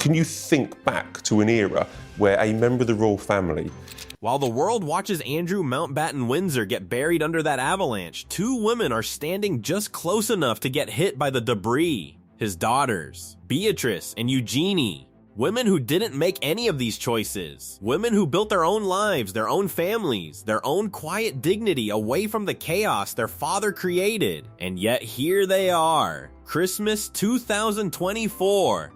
Can you think back to an era where a member of the royal family... While the world watches Andrew Mountbatten Windsor get buried under that avalanche, two women are standing just close enough to get hit by the debris. His daughters, Beatrice and Eugenie. Women who didn't make any of these choices. Women who built their own lives, their own families, their own quiet dignity away from the chaos their father created. And yet here they are, Christmas 2024.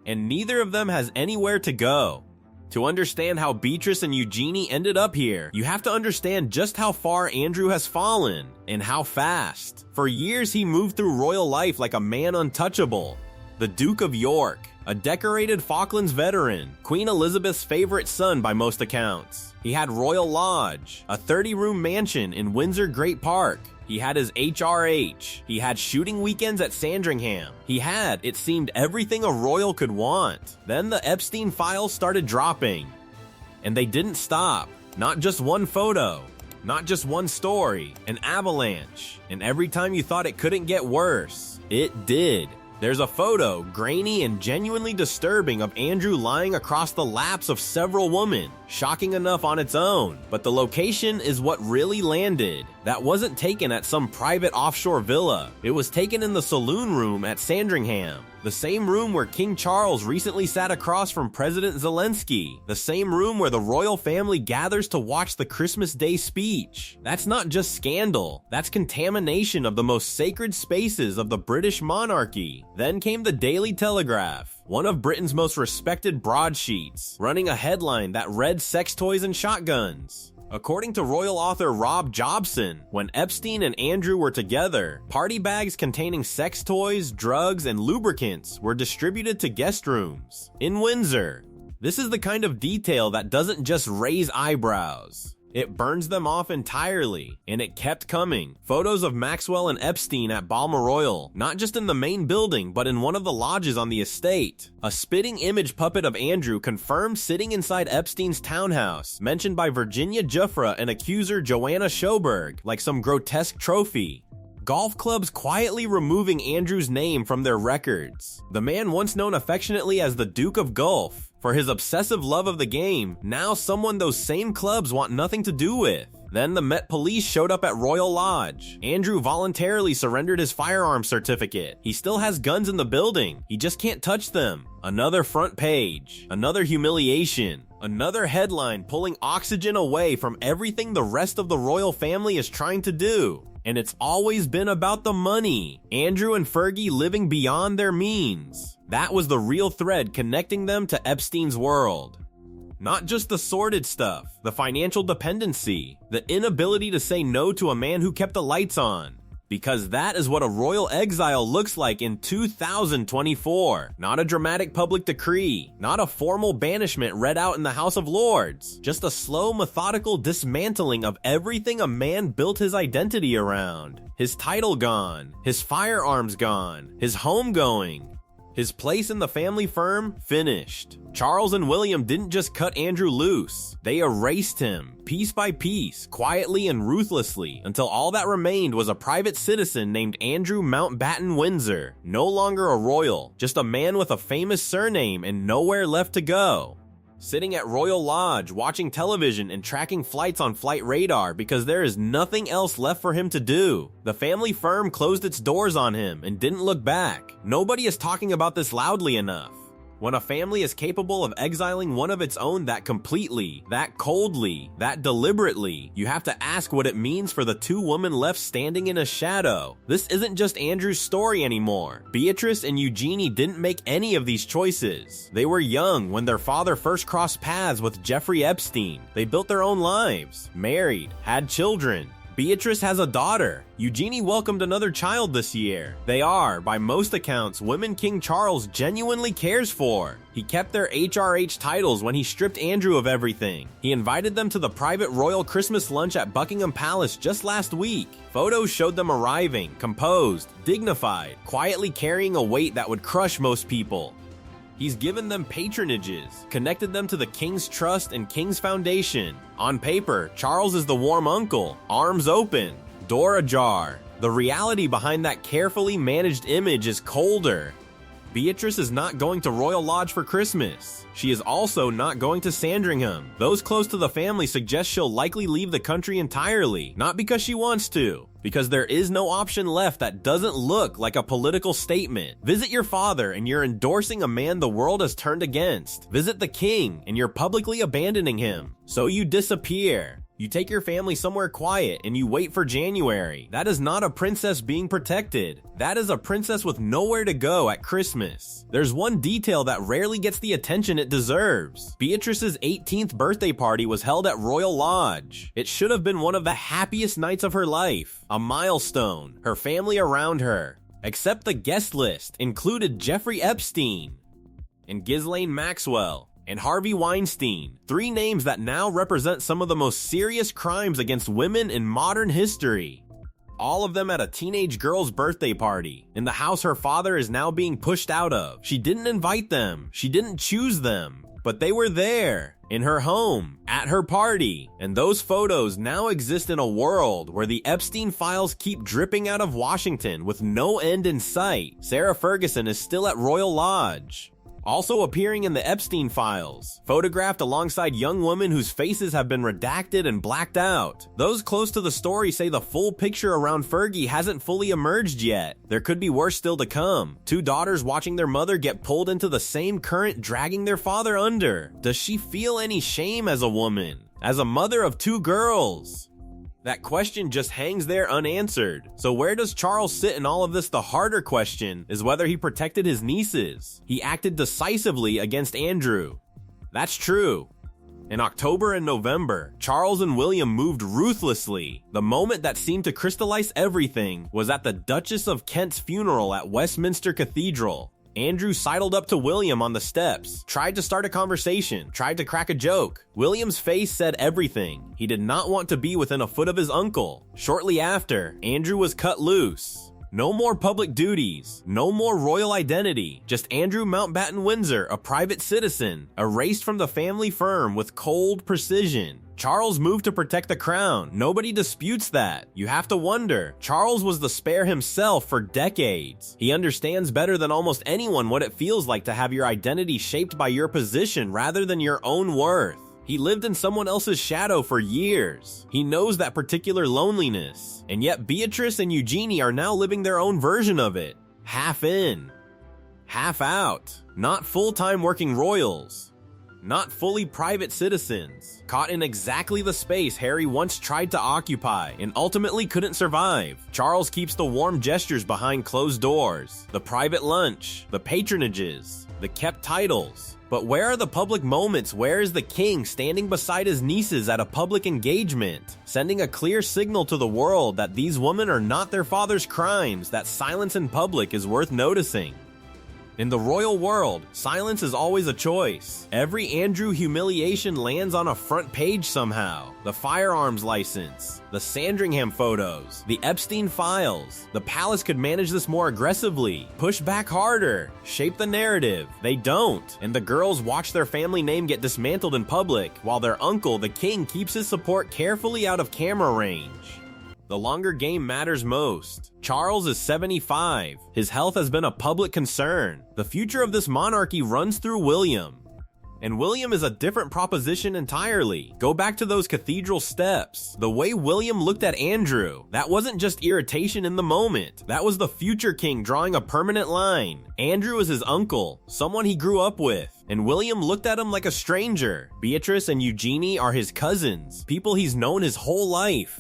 And neither of them has anywhere to go. To understand how Beatrice and Eugenie ended up here, you have to understand just how far Andrew has fallen, and how fast. For years he moved through royal life like a man untouchable. The Duke of York, a decorated Falklands veteran, Queen Elizabeth's favorite son by most accounts. He had Royal Lodge, a 30-room mansion in Windsor Great Park. He had his HRH. He had shooting weekends at Sandringham. He had, it seemed, everything a royal could want. Then the Epstein files started dropping. And they didn't stop. Not just one photo. Not just one story. An avalanche. And every time you thought it couldn't get worse, it did. There's a photo, grainy and genuinely disturbing, of Andrew lying across the laps of several women. Shocking enough on its own, but the location is what really landed. That wasn't taken at some private offshore villa. It was taken in the saloon room at Sandringham. The same room where King Charles recently sat across from President Zelensky. The same room where the royal family gathers to watch the Christmas Day speech. That's not just scandal. That's contamination of the most sacred spaces of the British monarchy. Then came the Daily Telegraph, one of Britain's most respected broadsheets, running a headline that read sex toys and shotguns. According to royal author Rob Jobson, when Epstein and Andrew were together, party bags containing sex toys, drugs, and lubricants were distributed to guest rooms in Windsor. This is the kind of detail that doesn't just raise eyebrows. It burns them off entirely, and it kept coming. Photos of Maxwell and Epstein at Balmoral, not just in the main building, but in one of the lodges on the estate. A spitting image puppet of Andrew confirmed sitting inside Epstein's townhouse, mentioned by Virginia Giuffre and accuser Joanna Schoberg, like some grotesque trophy. Golf clubs quietly removing Andrew's name from their records. The man once known affectionately as the Duke of Golf, for his obsessive love of the game, now someone those same clubs want nothing to do with. Then the Met Police showed up at Royal Lodge. Andrew voluntarily surrendered his firearm certificate. He still has guns in the building. He just can't touch them. Another front page. Another humiliation. Another headline pulling oxygen away from everything the rest of the royal family is trying to do. And it's always been about the money. Andrew and Fergie living beyond their means. That was the real thread connecting them to Epstein's world. Not just the sordid stuff, the financial dependency, the inability to say no to a man who kept the lights on. Because that is what a royal exile looks like in 2024. Not a dramatic public decree, not a formal banishment read out in the House of Lords. Just a slow, methodical dismantling of everything a man built his identity around. His title gone, his firearms gone, his home going. His place in the family firm finished. Charles and William didn't just cut Andrew loose. They erased him, piece by piece, quietly and ruthlessly, until all that remained was a private citizen named Andrew Mountbatten Windsor. No longer a royal, just a man with a famous surname and nowhere left to go. Sitting at Royal Lodge, watching television and tracking flights on flight radar because there is nothing else left for him to do. The family firm closed its doors on him and didn't look back. Nobody is talking about this loudly enough. When a family is capable of exiling one of its own that completely, that coldly, that deliberately, you have to ask what it means for the two women left standing in a shadow. This isn't just Andrew's story anymore. Beatrice and Eugenie didn't make any of these choices. They were young when their father first crossed paths with Jeffrey Epstein. They built their own lives, married, had children. Beatrice has a daughter. Eugenie welcomed another child this year. They are, by most accounts, women King Charles genuinely cares for. He kept their HRH titles when he stripped Andrew of everything. He invited them to the private royal Christmas lunch at Buckingham Palace just last week. Photos showed them arriving, composed, dignified, quietly carrying a weight that would crush most people. He's given them patronages, connected them to the King's Trust and King's Foundation. On paper, Charles is the warm uncle, arms open, door ajar. The reality behind that carefully managed image is colder. Beatrice is not going to Royal Lodge for Christmas. She is also not going to Sandringham. Those close to the family suggest she'll likely leave the country entirely, not because she wants to, because there is no option left that doesn't look like a political statement. Visit your father and you're endorsing a man the world has turned against. Visit the king and you're publicly abandoning him. So you disappear. You take your family somewhere quiet and you wait for January. That is not a princess being protected. That is a princess with nowhere to go at Christmas. There's one detail that rarely gets the attention it deserves. Beatrice's 18th birthday party was held at Royal Lodge. It should have been one of the happiest nights of her life. A milestone. Her family around her. Except the guest list included Jeffrey Epstein and Ghislaine Maxwell and Harvey Weinstein, 3 names that now represent some of the most serious crimes against women in modern history. All of them at a teenage girl's birthday party, in the house her father is now being pushed out of. She didn't invite them, she didn't choose them, but they were there, in her home, at her party. And those photos now exist in a world where the Epstein files keep dripping out of Washington with no end in sight. Sarah Ferguson is still at Royal Lodge. Also appearing in the Epstein files, photographed alongside young women whose faces have been redacted and blacked out. Those close to the story say the full picture around Fergie hasn't fully emerged yet. There could be worse still to come. 2 daughters watching their mother get pulled into the same current dragging their father under. Does she feel any shame as a woman? As a mother of 2 girls? That question just hangs there unanswered. So where does Charles sit in all of this? The harder question is whether he protected his nieces. He acted decisively against Andrew. That's true. In October and November, Charles and William moved ruthlessly. The moment that seemed to crystallize everything was at the Duchess of Kent's funeral at Westminster Cathedral. Andrew sidled up to William on the steps, tried to start a conversation, tried to crack a joke. William's face said everything. He did not want to be within a foot of his uncle. Shortly after, Andrew was cut loose. No more public duties, no more royal identity, just Andrew Mountbatten Windsor, a private citizen, erased from the family firm with cold precision. Charles moved to protect the crown. Nobody disputes that. You have to wonder, Charles was the spare himself for decades. He understands better than almost anyone what it feels like to have your identity shaped by your position rather than your own worth. He lived in someone else's shadow for years. He knows that particular loneliness. And yet Beatrice and Eugenie are now living their own version of it. Half in, half out. Not full-time working royals. Not fully private citizens, caught in exactly the space Harry once tried to occupy and ultimately couldn't survive. Charles keeps the warm gestures behind closed doors, the private lunch, the patronages, the kept titles. But where are the public moments? Where is the king standing beside his nieces at a public engagement, sending a clear signal to the world that these women are not their father's crimes, that silence in public is worth noticing? In the royal world, silence is always a choice. Every Andrew humiliation lands on a front page somehow. The firearms license, the Sandringham photos, the Epstein files. The palace could manage this more aggressively, push back harder, shape the narrative. They don't, and the girls watch their family name get dismantled in public, while their uncle, the king, keeps his support carefully out of camera range. The longer game matters most. Charles is 75. His health has been a public concern. The future of this monarchy runs through William. And William is a different proposition entirely. Go back to those cathedral steps. The way William looked at Andrew, that wasn't just irritation in the moment. That was the future king drawing a permanent line. Andrew is his uncle, someone he grew up with. And William looked at him like a stranger. Beatrice and Eugenie are his cousins, people he's known his whole life.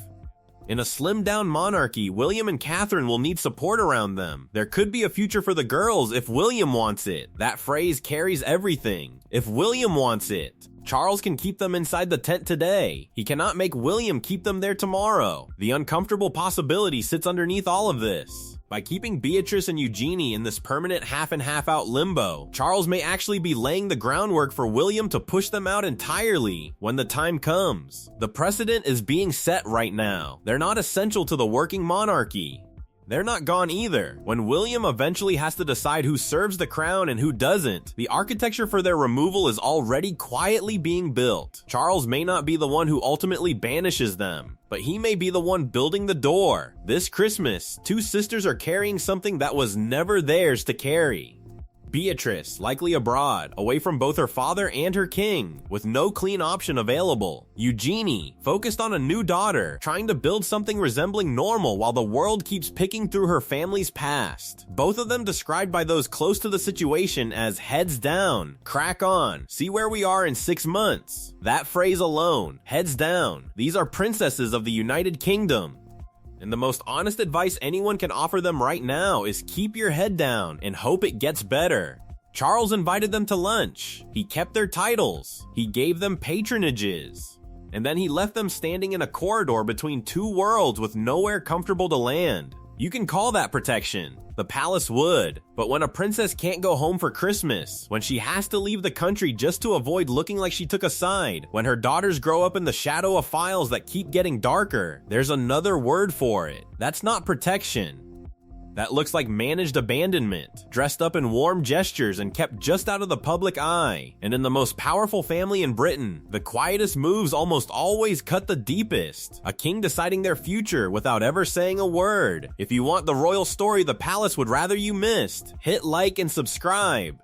In a slimmed-down monarchy, William and Catherine will need support around them. There could be a future for the girls if William wants it. That phrase carries everything. If William wants it. Charles can keep them inside the tent today. He cannot make William keep them there tomorrow. The uncomfortable possibility sits underneath all of this. By keeping Beatrice and Eugenie in this permanent half and half out limbo, Charles may actually be laying the groundwork for William to push them out entirely when the time comes. The precedent is being set right now. They're not essential to the working monarchy. They're not gone either. When William eventually has to decide who serves the crown and who doesn't, the architecture for their removal is already quietly being built. Charles may not be the one who ultimately banishes them, but he may be the one building the door. This Christmas, 2 sisters are carrying something that was never theirs to carry. Beatrice, likely abroad, away from both her father and her king, with no clean option available. Eugenie, focused on a new daughter, trying to build something resembling normal while the world keeps picking through her family's past. Both of them described by those close to the situation as heads down, crack on, see where we are in 6 months. That phrase alone, heads down, these are princesses of the United Kingdom. And the most honest advice anyone can offer them right now is keep your head down and hope it gets better. Charles invited them to lunch. He kept their titles. He gave them patronages. And then he left them standing in a corridor between two worlds with nowhere comfortable to land. You can call that protection. The palace would. But when a princess can't go home for Christmas, when she has to leave the country just to avoid looking like she took a side, when her daughters grow up in the shadow of files that keep getting darker, there's another word for it. That's not protection. That looks like managed abandonment, dressed up in warm gestures and kept just out of the public eye. And in the most powerful family in Britain, the quietest moves almost always cut the deepest. A king deciding their future without ever saying a word. If you want the royal story the palace would rather you missed, hit like and subscribe.